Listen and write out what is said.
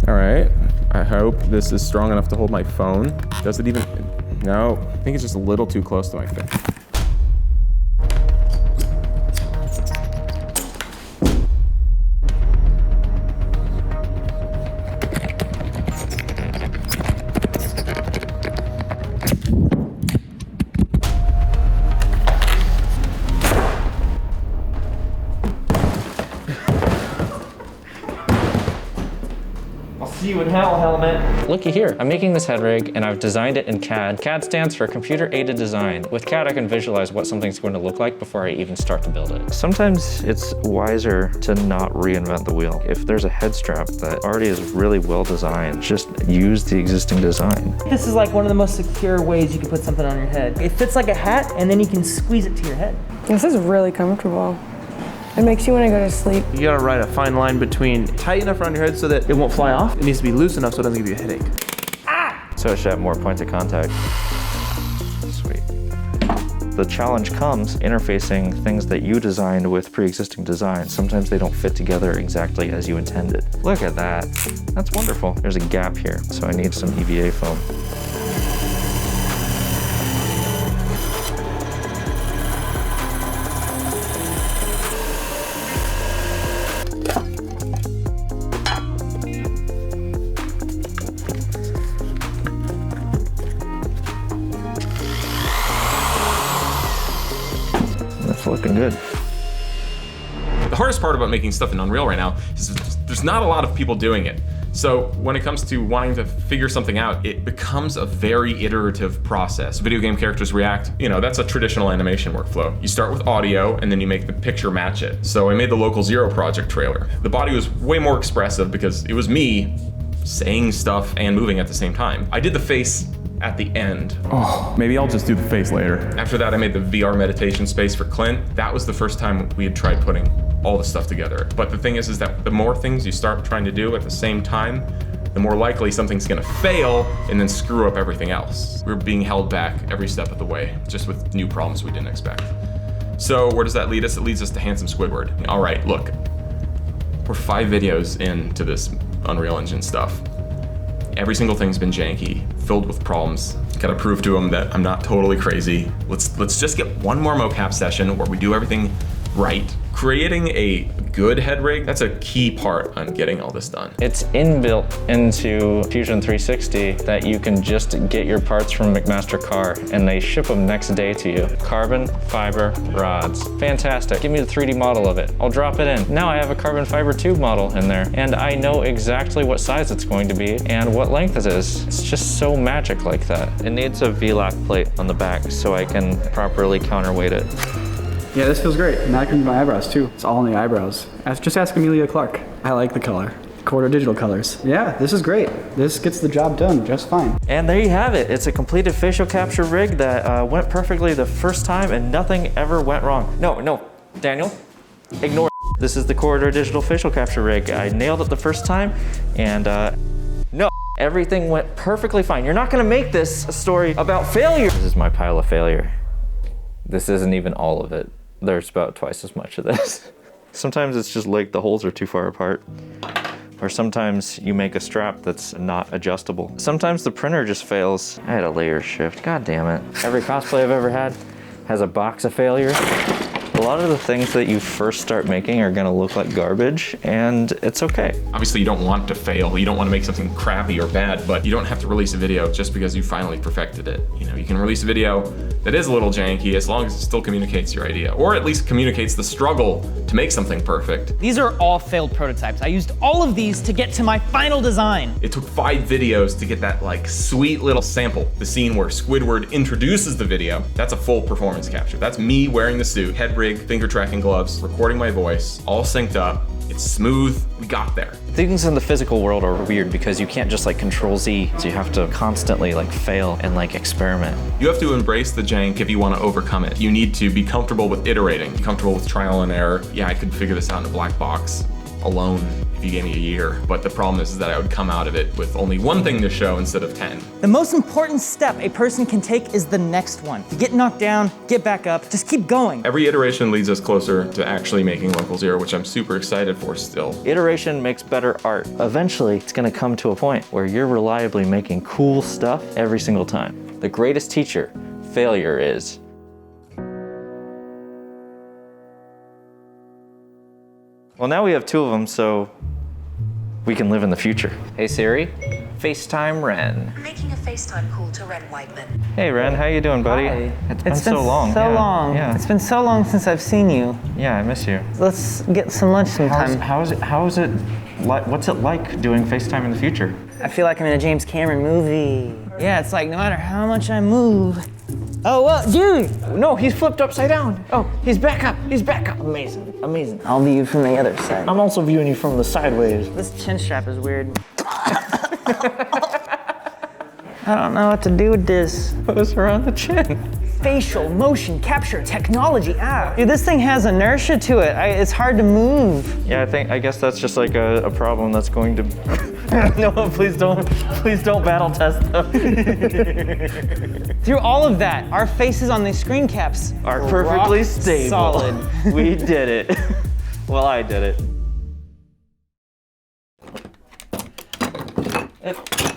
All right, I hope this is strong enough to hold my phone. Does it even, no, I think it's just a little too close to my face. See you in hell, helmet. Looky here, I'm making this head rig and I've designed it in CAD. CAD stands for Computer Aided Design. With CAD, I can visualize what something's going to look like before I even start to build it. Sometimes it's wiser to not reinvent the wheel. If there's a head strap that already is really well designed, just use the existing design. This is like one of the most secure ways you can put something on your head. It fits like a hat and then you can squeeze it to your head. This is really comfortable. It makes you want to go to sleep. You gotta ride a fine line between tight enough around your head so that it won't fly off. It needs to be loose enough so it doesn't give you a headache. So it should have more points of contact. Sweet. The challenge comes interfacing things that you designed with pre-existing designs. Sometimes they don't fit together exactly as you intended. Look at that. That's wonderful. There's a gap here, so I need some EVA foam. That's looking good. The hardest part about making stuff in Unreal right now is there's not a lot of people doing it. So when it comes to wanting to figure something out, it becomes a very iterative process. Video game characters react, that's a traditional animation workflow. You start with audio and then you make the picture match it. So I made the Local Zero project trailer. The body was way more expressive because it was me saying stuff and moving at the same time. I did the face at the end. Oh, maybe I'll just do the face later. After that, I made the VR meditation space for Clint. That was the first time we had tried putting all the stuff together. But the thing is that the more things you start trying to do at the same time, the more likely something's gonna fail and then screw up everything else. We're being held back every step of the way, just with new problems we didn't expect. So where does that lead us? It leads us to Handsome Squidward. All right, look, we're 5 videos into this Unreal Engine stuff. Every single thing's been janky, filled with problems. Gotta prove to them that I'm not totally crazy. Let's just get one more mocap session where we do everything right. Creating a good head rig, that's a key part on getting all this done. It's inbuilt into Fusion 360 that you can just get your parts from McMaster Car and they ship them next day to you. Carbon fiber rods. Fantastic. Give me the 3D model of it. I'll drop it in. Now I have a carbon fiber tube model in there and I know exactly what size it's going to be and what length it is. It's just so magic like that. It needs a VLAC plate on the back so I can properly counterweight it. Yeah, this feels great. Now I can do my eyebrows too. It's all in the eyebrows. Just ask Amelia Clark. I like the color. Quarter digital colors. Yeah, this is great. This gets the job done just fine. And there you have it. It's a completed facial capture rig that went perfectly the first time and nothing ever went wrong. No, Daniel, ignore it. This is the Corridor Digital facial capture rig. I nailed it the first time and no, everything went perfectly fine. You're not gonna make this a story about failure. This is my pile of failure. This isn't even all of it. There's about twice as much of this. Sometimes it's just like the holes are too far apart. Or sometimes you make a strap that's not adjustable. Sometimes the printer just fails. I had a layer shift, god damn it. Every cosplay I've ever had has a box of failure. A lot of the things that you first start making are gonna look like garbage, and it's okay. Obviously you don't want to fail, you don't want to make something crappy or bad, but you don't have to release a video just because you finally perfected it. You can release a video that is a little janky as long as it still communicates your idea, or at least communicates the struggle to make something perfect. These are all failed prototypes. I used all of these to get to my final design. It took 5 videos to get that sweet little sample. The scene where Squidward introduces the video, that's a full performance capture. That's me wearing the suit, head rig, finger tracking gloves, recording my voice, all synced up. It's smooth, we got there. Things in the physical world are weird because you can't just Control Z, so you have to constantly fail and experiment. You have to embrace the jank if you want to overcome it. You need to be comfortable with iterating, comfortable with trial and error. Yeah, I could figure this out in a black box alone if you gave me a year. But the problem is that I would come out of it with only one thing to show instead of 10. The most important step a person can take is the next one. You get knocked down, get back up, just keep going. Every iteration leads us closer to actually making Local Zero, which I'm super excited for still. Iteration makes better art. Eventually, it's gonna come to a point where you're reliably making cool stuff every single time. The greatest teacher, failure is. Well, now we have 2 of them, so we can live in the future. Hey Siri, FaceTime Ren. Making a FaceTime call to Ren Whiteman. Hey Ren, how you doing, buddy? Hi. It's been so long. Yeah. It's been so long since I've seen you. Yeah, I miss you. Let's get some lunch sometime. How is it like, what's it like doing FaceTime in the future? I feel like I'm in a James Cameron movie. Yeah, it's like no matter how much I move. Oh, well, dude! No, he's flipped upside down. Oh, he's back up. He's back up. Amazing, amazing. I'll view you from the other side. I'm also viewing you from the sideways. This chin strap is weird. I don't know what to do with this. Put us around the chin. Facial motion capture technology. Dude, this thing has inertia to it. It's hard to move. Yeah, I guess that's just like a problem that's going to. No, please don't battle test them. Through all of that, our faces on these screen caps are perfectly rock stable. solid. We did it. Well, I did it.